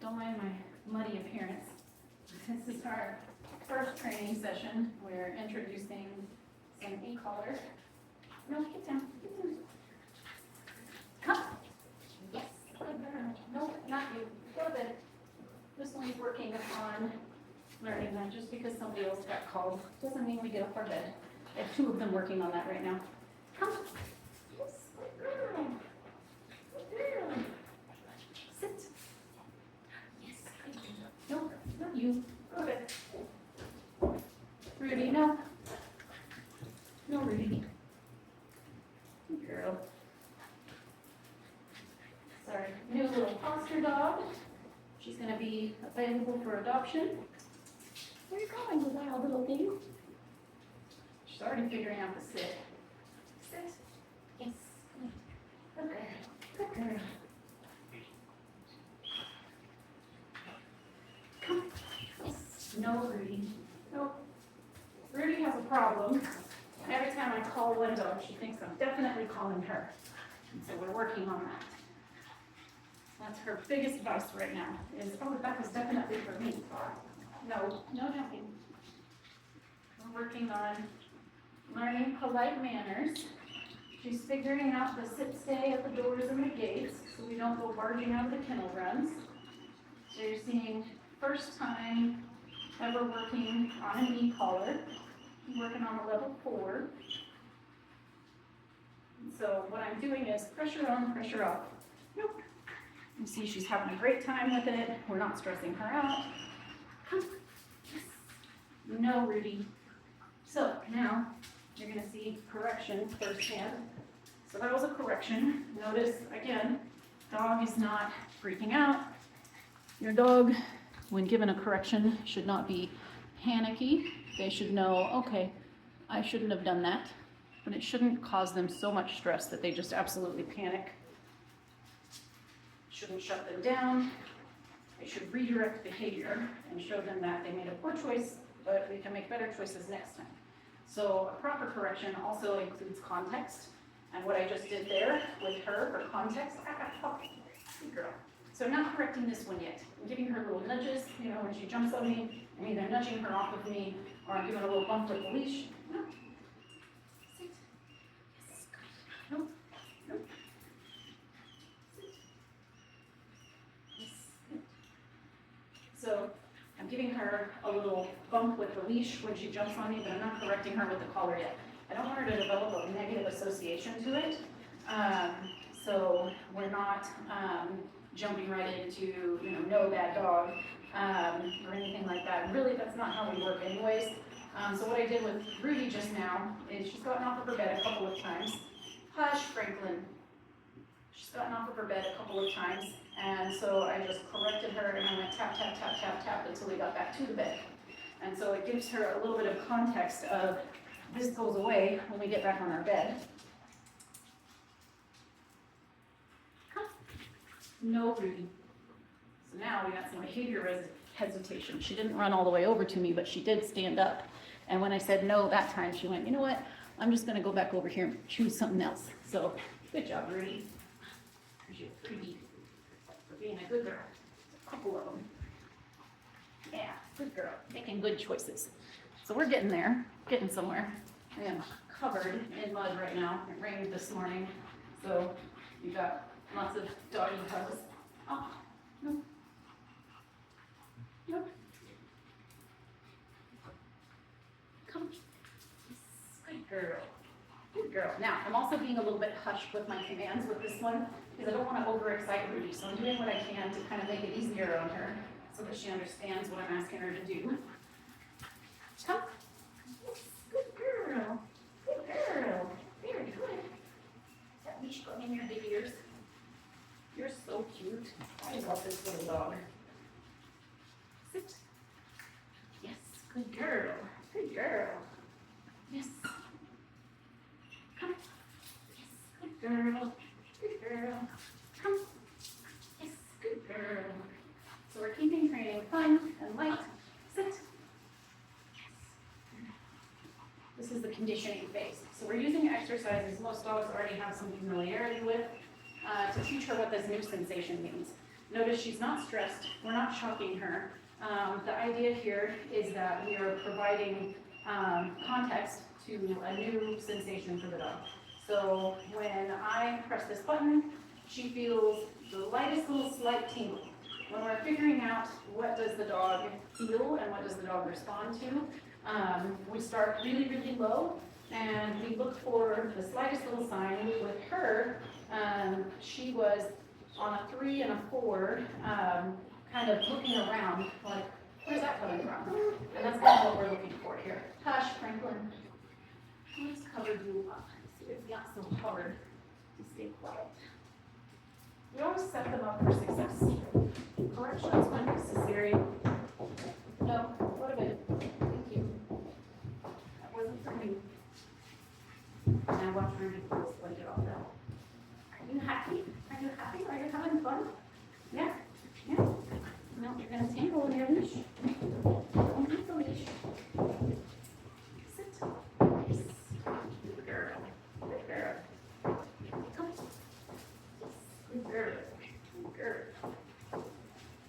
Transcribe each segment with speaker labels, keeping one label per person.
Speaker 1: don't mind my muddy appearance. This is our first training session. We're introducing some e-collar. No, get down, get down. Come. Yes, good girl. No, not you. Go to bed. This one's working on learning that. Just because somebody else got called doesn't mean we get off our bed. I have two of them working on that right now. Come. Yes, good girl. Good girl. Sit. Yes, good girl. No, not you. Go to bed. Rudy, no. No, Rudy. Good girl. Sorry, new little foster dog. She's going to be available for adoption. Where are you going, little little thing? She's already figuring out the sit. Sit. Yes. Good girl. Good girl. Come. Yes. No, Rudy. No. Rudy has a problem. Every time I call one dog, she thinks I'm definitely calling her. And so we're working on that. That's her biggest vice right now, is, oh, that was definitely for me. No, no jumping. We're working on learning polite manners. She's figuring out the sit-stay at the doors and the gates, so we don't go barging out of the kennel runs. So you're seeing first time ever working on an e-collar, working on a level 4. And so what I'm doing is pressure on, pressure off. Nope. You see she's having a great time with it. We're not stressing her out. Come. Yes. No, Rudy. So now you're going to see correction firsthand. So that was a correction. Notice, again, dog is not freaking out. Your dog, when given a correction, should not be panicky. They should know, okay, I shouldn't have done that. But it shouldn't cause them so much stress that they just absolutely panic. Shouldn't shut them down. It should redirect behavior and show them that they made a poor choice, but we can make better choices next time. So a proper correction also includes context. And what I just did there with her for context, good girl. So I'm not correcting this one yet. I'm giving her little nudges, you know, when she jumps on me, I'm either nudging her off of me or I'm giving her a little bump with the leash. No. Sit. Yes, good. Nope. Nope. So I'm giving her a little bump with the leash when she jumps on me, but I'm not correcting her with the collar yet. I don't want her to develop a negative association to it. So we're not jumping right into, you know, no bad dog or anything like that. Really, that's not how we work anyways. So what I did with Rudy just now is she's gotten off of her bed a couple of times. Hush, Franklin. She's gotten off of her bed a couple of times, and so I just corrected her and I went tap, tap, tap, tap, tap until we got back to the bed. And so it gives her a little bit of context of this goes away when we get back on our bed. Come. No, Rudy. So now we got some behavior hesitation. She didn't run all the way over to me, but she did stand up. And when I said no that time, she went, you know what? I'm just going to go back over here and choose something else. So good job, Rudy. You're pretty for being a good girl. A couple of them. Yeah, good girl. Making good choices. So we're getting there, getting somewhere. I am covered in mud right now. It rained this morning, so you got lots of doggy hugs. Oh, no. No. Come. Good girl. Good girl. Now, I'm also being a little bit hushed with my commands with this one because I don't want to overexcite Rudy. So I'm doing what I can to kind of make it easier on her so that she understands what I'm asking her to do. Come. Yes, good girl. Good girl. Very good. Is that leash going in your big ears? You're so cute. I love this little dog. Sit. Yes, good girl. Good girl. Yes. Come. Yes, good girl. Good girl. Come. Yes, good girl. So we're keeping training fun and light. Sit. Yes. This is the conditioning phase. So we're using exercises most dogs already have some familiarity with to teach her what this new sensation means. Notice she's not stressed, we're not shocking her. The idea here is that we are providing context to a new sensation for the dog. So when I press this button, she feels the lightest little slight tingle. When we're figuring out what does the dog feel and what does the dog respond to, we start really, really low and we look for the slightest little sign. With her, she was on a 3 and a 4, kind of looking around, like, where's that coming from? And that's kind of what we're looking for here. Hush, Franklin. Let's cover you up. See if it's not so hard to stay quiet. We always set them up for success. Corrections when necessary. No, what of it? Thank you. That wasn't for me. Now watch her to pull this blanket off now. Are you happy? Are you happy? Are you having fun? Yeah? Yeah? No, you're gonna tangle in your leash. Don't eat the leash. Sit. Yes. Good girl. Good girl. Come. Good girl. Good girl.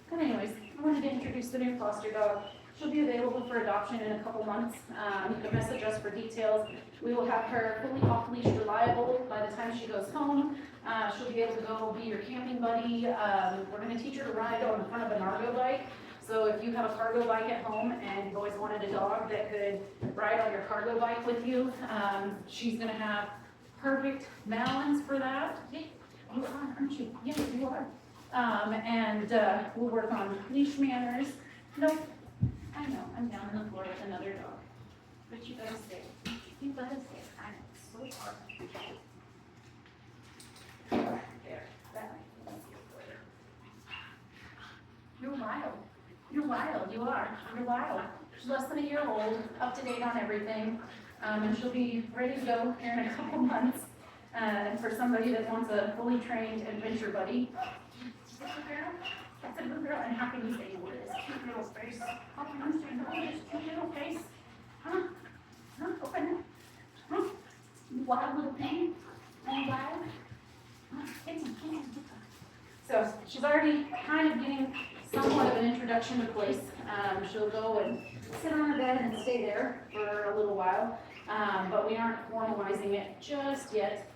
Speaker 1: But anyways, I wanted to introduce the new foster dog. She'll be available for adoption in a couple months. You can message us for details. We will have her fully off-leash reliable by the time she goes home. She'll be able to go be your camping buddy. We're going to teach her to ride on the front of an Argo bike. So if you have a cargo bike at home and you've always wanted a dog that could ride on your cargo bike with you, she's going to have perfect balance for that. Yeah, you are, aren't you? Yes, you are. We'll work on leash manners. Nope. I know, I'm down on the floor with another dog. But you gotta stay. You gotta stay. I know, it's so hard. There, that way. You're wild. You're wild, you are. You're wild. She's less than a year old, up to date on everything. And she'll be ready to go here in a couple months. For somebody that wants a fully trained adventure buddy. Is that a girl? That's a good girl, and how can you say with this cute little face? How can you say no with this cute little face? Huh? Huh? Open it. Huh? You wild little thing? Are you wild? Huh? It's a kid. So she's already kind of getting somewhat of an introduction to place. She'll go and sit on her bed and stay there for a little while, but we aren't formalizing it just yet.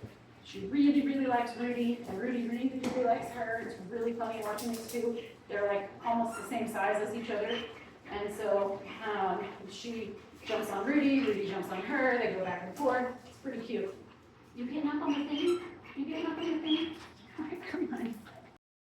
Speaker 1: She really, really likes Rudy, and Rudy really, really likes her. It's really funny watching these two. They're like almost the same size as each other. And so she jumps on Rudy, Rudy jumps on her, they go back and forth. It's pretty cute. You getting up on the thing? You getting up on the thing? All right, come on.